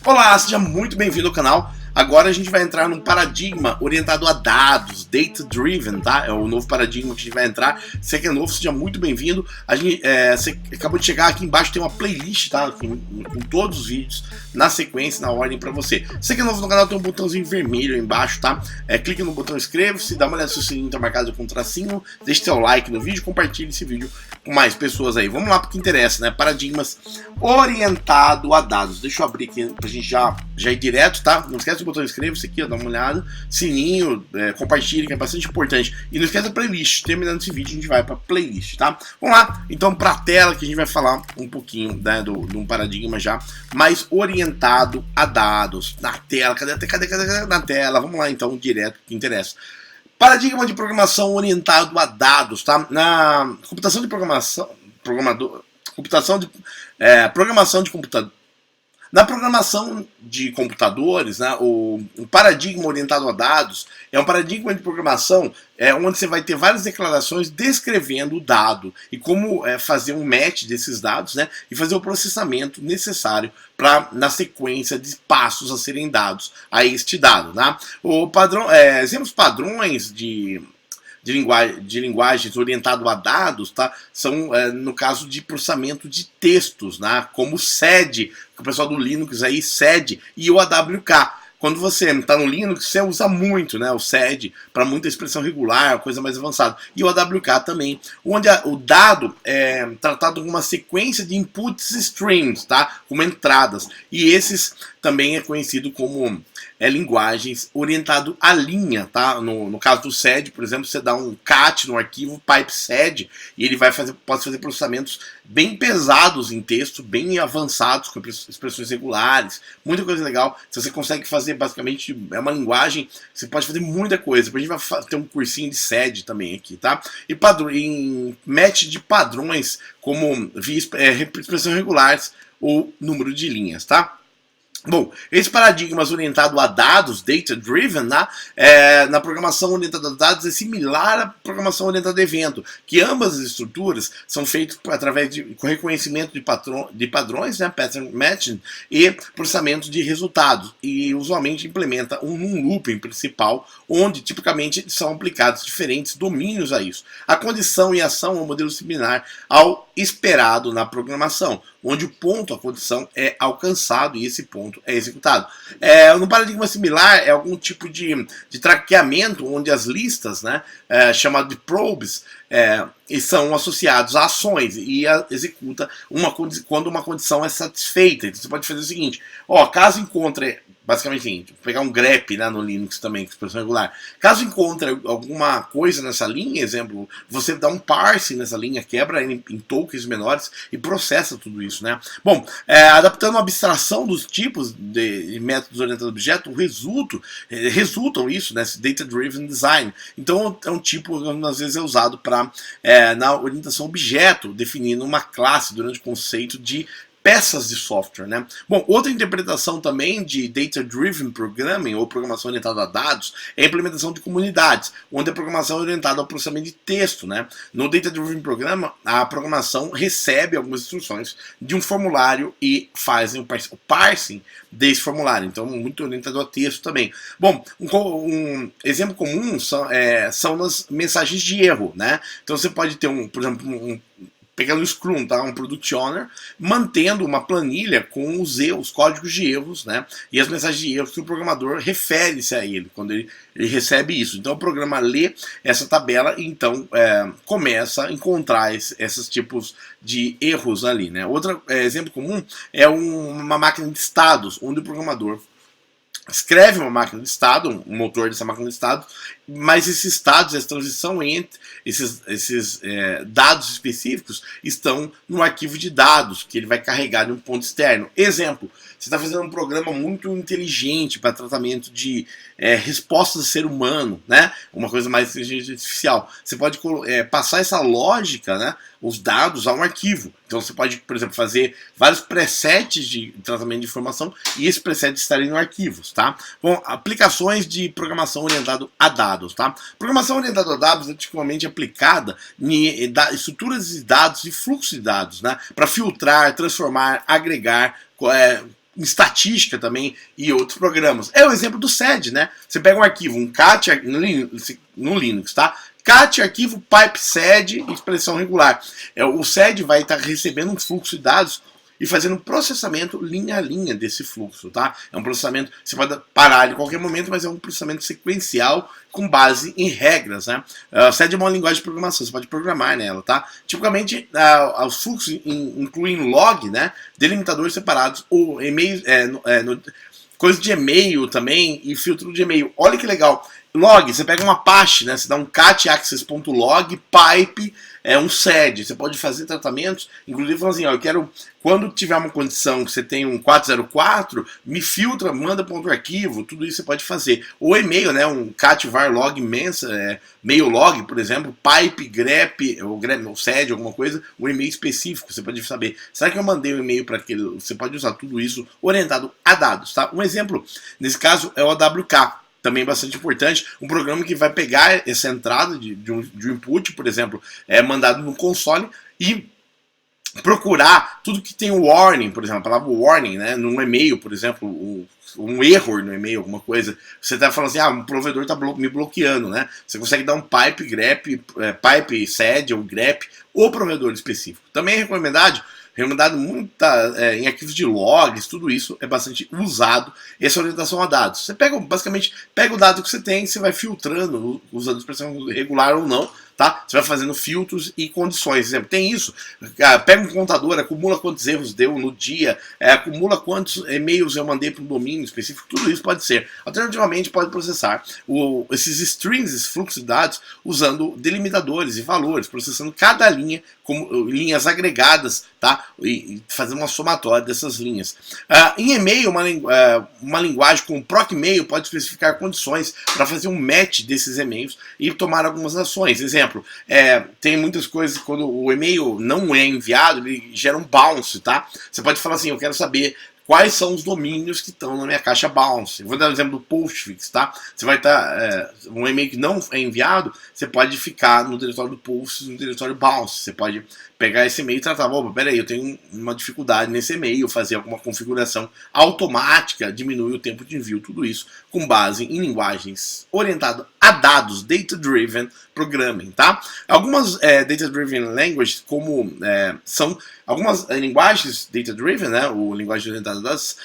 Olá, seja muito bem-vindo ao canal. Agora a gente vai entrar num paradigma orientado a dados, data-driven, tá? É o novo paradigma que a gente vai entrar. Se é novo, seja muito bem-vindo. Você acabou de chegar aqui embaixo, tem uma playlist, tá? Com todos os vídeos na sequência, na ordem para você. Se é novo no canal, tem um botãozinho vermelho aí embaixo, tá? Clique no botão inscreva-se, dá uma olhada se o sininho tá marcado com um tracinho, deixe seu like no vídeo, compartilhe esse vídeo com mais pessoas aí. Vamos lá pro que interessa, né? Paradigmas orientado a dados. Deixa eu abrir aqui pra gente já ir direto, tá? Não esquece do botão inscreva-se aqui, ó, dá uma olhada, sininho, compartilhe, que é bastante importante. E não esquece da playlist. Terminando esse vídeo, a gente vai pra playlist, tá? Vamos lá, então, pra tela, que a gente vai falar um pouquinho, né, de um paradigma já mais orientado a dados. Na tela, cadê na tela? Vamos lá, então, direto, que interessa. Paradigma de programação orientado a dados, tá? Na computação de programação, programação de computador. Na programação de computadores, né, o paradigma orientado a dados é um paradigma de programação onde você vai ter várias declarações descrevendo o dado e como fazer um match desses dados, né, e fazer o processamento necessário para na sequência de passos a serem dados a este dado. Né? Exemplos padrões de linguagens orientado a dados, tá? São, no caso de processamento de textos, né? Como o SED, que o pessoal do Linux aí, SED, e o AWK. Quando você está no Linux, você usa muito, né, o SED para muita expressão regular, coisa mais avançada. E o AWK também, onde o dado é tratado como uma sequência de inputs streams, tá? Como entradas. E esses também é conhecido como linguagens orientado à linha, tá? No caso do SED, por exemplo, você dá um cat no arquivo pipesed e ele pode fazer processamentos bem pesados em texto, bem avançados, com expressões regulares, muita coisa legal. Se você consegue fazer, basicamente, é uma linguagem, você pode fazer muita coisa. A gente vai ter um cursinho de SED também aqui, tá? E em match de padrões, como expressões regulares ou número de linhas, tá? Bom, esse paradigma orientado a dados, data-driven, né, na programação orientada a dados é similar à programação orientada a evento, que ambas as estruturas são feitas através de reconhecimento de padrões, né, pattern matching, e processamento de resultados, e usualmente implementa um looping principal, onde tipicamente são aplicados diferentes domínios a isso. A condição e a ação é um modelo similar ao esperado na programação, onde o ponto, a condição, é alcançado e esse ponto é executado. No paradigma similar, é algum tipo de traqueamento, onde as listas, né, chamado de probes, e são associados a ações e executa quando uma condição é satisfeita. Então você pode fazer o seguinte, caso encontre, basicamente assim, pegar um grep, né, no Linux também, expressão regular, caso encontre alguma coisa nessa linha, exemplo, você dá um parse nessa linha, quebra em tokens menores e processa tudo isso, né? Bom, adaptando a abstração dos tipos de métodos orientados a objeto, resultam isso, né, data-driven design. Então é um tipo, às vezes, é usado para na orientação objeto, definindo uma classe durante o conceito de peças de software, né? Bom, outra interpretação também de Data-Driven Programming, ou programação orientada a dados, é a implementação de comunidades, onde a programação é orientada ao processamento de texto, né? No Data-Driven Program, a programação recebe algumas instruções de um formulário e faz o parsing desse formulário, então muito orientado a texto também. Bom, um exemplo comum são nas mensagens de erro, né? Então você pode ter, por exemplo, pegando o Scrum, tá? Um Product Owner, mantendo uma planilha com os códigos de erros, né? E as mensagens de erros que o programador refere-se a ele, quando ele recebe isso. Então o programa lê essa tabela e então começa a encontrar esses tipos de erros ali, né? Outro exemplo comum é uma máquina de estados, onde o programador escreve uma máquina de estado, um motor dessa máquina de estado, mas esses estados, essa transição entre esses dados específicos estão no arquivo de dados, que ele vai carregar de um ponto externo. Exemplo, você está fazendo um programa muito inteligente para tratamento de respostas de ser humano, né? Uma coisa mais inteligência artificial. Você pode passar essa lógica, né, os dados a um arquivo. Então você pode, por exemplo, fazer vários presets de tratamento de informação e esses presets estarem no arquivos, tá? Bom, aplicações de programação orientada a dados, tá? Programação orientada a dados é tipicamente aplicada em estruturas de dados e fluxo de dados, né? Para filtrar, transformar, agregar, em estatística também e outros programas. É o exemplo do SED, né? Você pega um arquivo, um cat no Linux, tá? Cat, arquivo, pipe, SED, expressão regular. O SED vai estar recebendo um fluxo de dados e fazendo um processamento linha a linha desse fluxo, tá? É um processamento, você pode parar em qualquer momento, mas é um processamento sequencial com base em regras, né? SED é uma linguagem de programação, você pode programar nela, tá? Tipicamente, os fluxos incluem log, né? Delimitadores separados, ou e-mails, coisa de e-mail também e filtro de e-mail. Olha que legal. Log, você pega uma Apache, né? Você dá um cat-access.log, pipe, um SED. Você pode fazer tratamentos, inclusive falando assim, ó, eu quero, quando tiver uma condição que você tem um 404, me filtra, manda para outro arquivo, tudo isso você pode fazer. Ou e-mail, né? Um cat-var log mail log, por exemplo, pipe, grep, ou SED, alguma coisa, um e-mail específico. Você pode saber, será que eu mandei um e-mail para aquele? Você pode usar tudo isso orientado a dados, tá? Um exemplo, nesse caso, é o AWK. Também bastante importante, um programa que vai pegar essa entrada de um input, por exemplo, mandado no console e procurar tudo que tem warning, por exemplo, a palavra warning, né, num e-mail, por exemplo, um erro no e-mail, alguma coisa, você está falando assim, um provedor está me bloqueando, né? Você consegue dar um pipe, grep, pipe, sed ou grep, ou provedor específico. Também é recomendado em arquivos de logs, tudo isso é bastante usado, essa orientação a dados. Você basicamente pega o dado que você tem, você vai filtrando, usando expressão regular ou não, tá? Você vai fazendo filtros e condições. Por exemplo, tem isso, pega um contador, acumula quantos erros deu no dia, acumula quantos e-mails eu mandei para um domínio específico, tudo isso pode ser. Alternativamente, pode processar esses strings, esse fluxo de dados, usando delimitadores e valores, processando cada linha como linhas agregadas, tá? E fazendo uma somatória dessas linhas. Em e-mail, uma linguagem como ProcMail pode especificar condições para fazer um match desses e-mails e tomar algumas ações. Exemplo, tem muitas coisas, quando o e-mail não é enviado, ele gera um bounce, tá? Você pode falar assim, eu quero saber quais são os domínios que estão na minha caixa bounce. Vou dar um exemplo do Postfix, tá? Você vai estar, um e-mail que não é enviado, você pode ficar no diretório do Postfix, no diretório bounce. Você pode pegar esse e-mail e tratar, peraí, eu tenho uma dificuldade nesse e-mail, fazer alguma configuração automática, diminuir o tempo de envio, tudo isso com base em linguagens orientadas a dados, data-driven programming, tá? Algumas data-driven languages, como são algumas linguagens data-driven, né, o linguagem orientada a dados,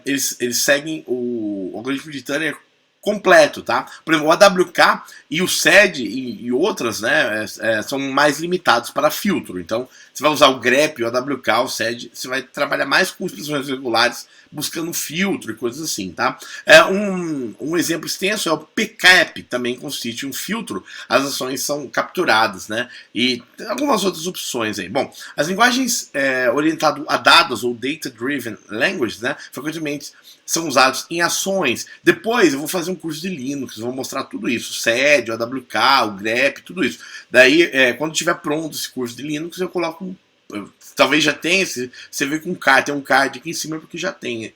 eles seguem o algoritmo de Turner completo, tá? Por exemplo, o AWK e o SED e outras, né, são mais limitados para filtro. Então, você vai usar o grep, o AWK, o SED, você vai trabalhar mais com expressões regulares, buscando filtro e coisas assim, tá? Um exemplo extenso é o PCAP, também constitui um filtro, as ações são capturadas, né? E algumas outras opções aí. Bom, as linguagens orientadas a dados ou data-driven languages, né, frequentemente são usados em ações. Depois eu vou fazer um curso de Linux, vou mostrar tudo isso, o SED, o AWK, o grep, tudo isso. Daí, quando estiver pronto esse curso de Linux, eu coloco talvez já tenha, você vê com um card, tem um card aqui em cima porque já tem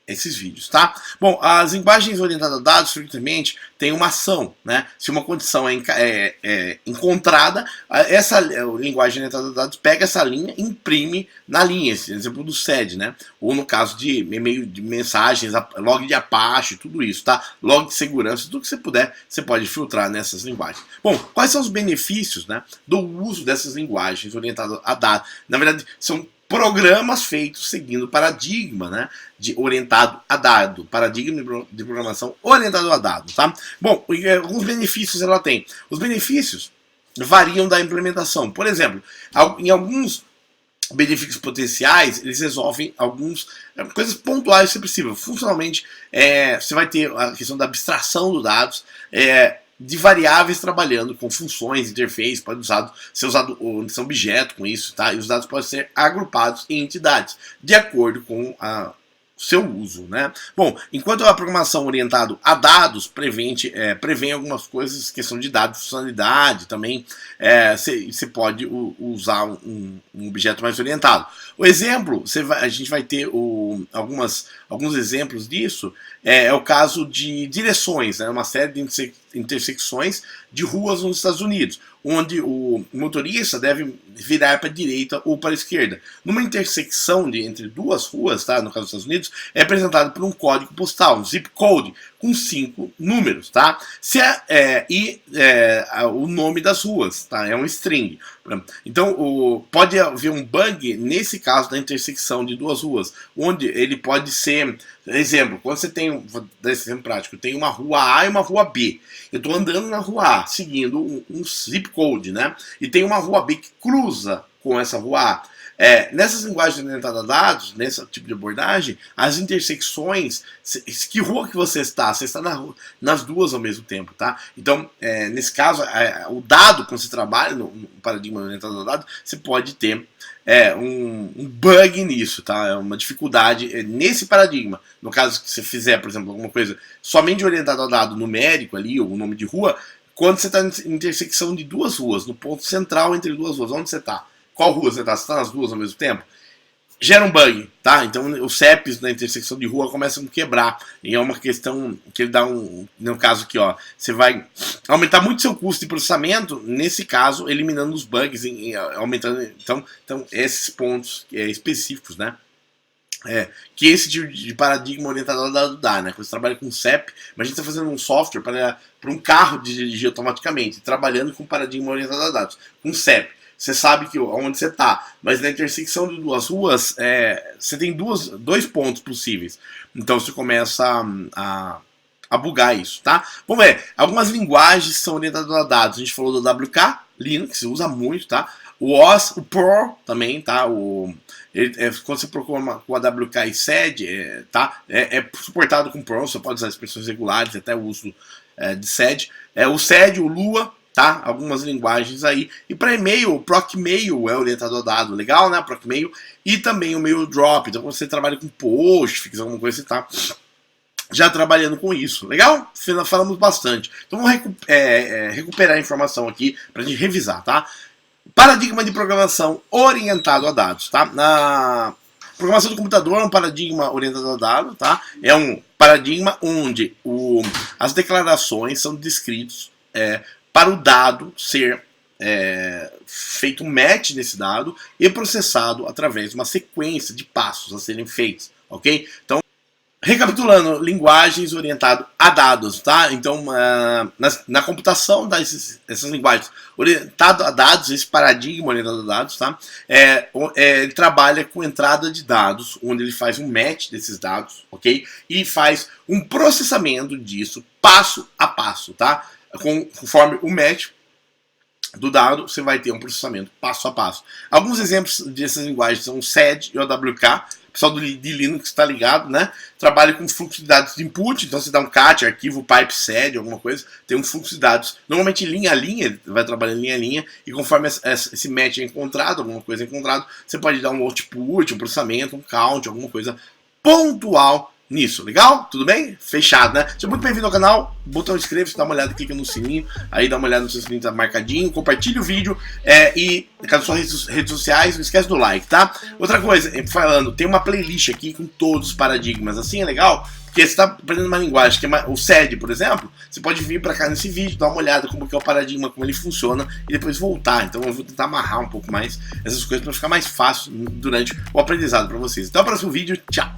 esses vídeos, tá? Bom, as linguagens orientadas a dados, frequentemente, tem uma ação, né? Se uma condição é encontrada, essa linguagem orientada a dados pega essa linha e imprime na linha, esse exemplo do SED, né? Ou no caso de e-mail de mensagens, log de Apache, tudo isso, tá? Log de segurança, tudo que você puder, você pode filtrar nessas linguagens. Bom, quais são os benefícios, né, do uso dessas linguagens orientadas a dados? Na verdade, são programas feitos seguindo paradigma, né, orientado a dado, paradigma de programação orientado a dado, tá? Bom, alguns benefícios ela tem. Os benefícios variam da implementação. Por exemplo, em alguns benefícios potenciais, eles resolvem algumas coisas pontuais que você precisa. Funcionalmente, você vai ter a questão da abstração dos dados, de variáveis trabalhando com funções, interface, pode ser usado um objeto com isso, tá? E os dados podem ser agrupados em entidades, de acordo com o seu uso, né? Bom, enquanto a programação orientada a dados prevê algumas coisas, questão de dados, funcionalidade também, você pode usar um objeto mais orientado. O exemplo, a gente vai ter alguns exemplos disso, é o caso de direções, né? Uma série de intersecções de ruas nos Estados Unidos, onde o motorista deve virar para a direita ou para a esquerda. Numa intersecção entre duas ruas, tá, no caso dos Estados Unidos, é representado por um código postal, um zip code, com 5 números, tá? O nome das ruas, tá? É um string. Então, pode haver um bug nesse caso da intersecção de duas ruas, onde ele pode ser, exemplo, quando você tem, vou dar esse exemplo prático, tem uma rua A e uma rua B. Eu estou andando na rua A, seguindo um zip code, né? E tem uma rua B que cruza com essa rua A. Nessas linguagens orientadas a dados, nesse tipo de abordagem, as intersecções, que rua que você está nas duas ao mesmo tempo, tá? Então, nesse caso, o dado, quando você trabalha no paradigma orientado a dados, você pode ter um bug nisso, tá? É uma dificuldade nesse paradigma. No caso que você fizer, por exemplo, alguma coisa somente orientado a dado numérico ali, ou o nome de rua, quando você está na intersecção de duas ruas, no ponto central entre duas ruas, onde você está? Qual rua você está? Você está nas duas ao mesmo tempo? Gera um bug, tá? Então os CEPs na intersecção de rua começam a quebrar. E é uma questão que ele dá no caso aqui, ó, você vai aumentar muito seu custo de processamento, nesse caso, eliminando os bugs, aumentando. Então esses pontos específicos, né? Que esse tipo de paradigma orientado a dado dá, né? Quando você trabalha com CEP, mas a gente está fazendo um software para um carro de dirigir automaticamente, trabalhando com paradigma orientado a dados, com CEP. Você sabe que onde você está, mas na intersecção de duas ruas, você tem dois pontos possíveis. Então você começa a bugar isso, tá? Vamos ver, algumas linguagens são orientadas a dados. A gente falou do WK, Linux, usa muito, tá? O OS, o Perl também, tá? Quando você procura com a WK e SED, tá? É suportado com Perl, você pode usar expressões regulares, até o uso de SED. O SED, o Lua, tá? Algumas linguagens aí. E para e-mail, o ProcMail é orientado a dado, legal, né? ProcMail. E também o MailDrop. Então, quando você trabalha com postfix, alguma coisa, você tá já trabalhando com isso, legal? Falamos bastante. Então, vamos recuperar a informação aqui para a gente revisar, tá? Paradigma de programação orientado a dados, tá? Na programação do computador é um paradigma orientado a dados, tá? É um paradigma onde as declarações são descritas para o dado ser feito um match nesse dado e processado através de uma sequência de passos a serem feitos, ok? Então, recapitulando, linguagens orientadas a dados, tá? Então, na computação dessas linguagens orientado a dados, esse paradigma orientado a dados, tá? Ele trabalha com entrada de dados, onde ele faz um match desses dados, ok? E faz um processamento disso passo a passo, tá? Conforme o match do dado, você vai ter um processamento passo a passo. Alguns exemplos dessas linguagens são o SED e o AWK. O pessoal de Linux está ligado, né? Trabalha com fluxo de dados de input, então você dá um cat, arquivo, pipe, SED, alguma coisa, tem um fluxo de dados, normalmente linha a linha, vai trabalhar linha a linha, e conforme esse match é encontrado, alguma coisa é encontrado, você pode dar um output, um processamento, um count, alguma coisa pontual nisso, legal? Tudo bem? Fechado, né? Seja muito bem-vindo ao canal, botão inscreva-se, dá uma olhada, clica no sininho, aí dá uma olhada no seu sininho, tá marcadinho, compartilha o vídeo, e nas suas redes sociais, não esquece do like, tá? Outra coisa, falando, tem uma playlist aqui com todos os paradigmas, assim é legal? Porque você está aprendendo uma linguagem, que é o SED, por exemplo, você pode vir para cá nesse vídeo, dar uma olhada como que é o paradigma, como ele funciona, e depois voltar. Então eu vou tentar amarrar um pouco mais essas coisas para ficar mais fácil durante o aprendizado para vocês. Até o próximo vídeo, tchau!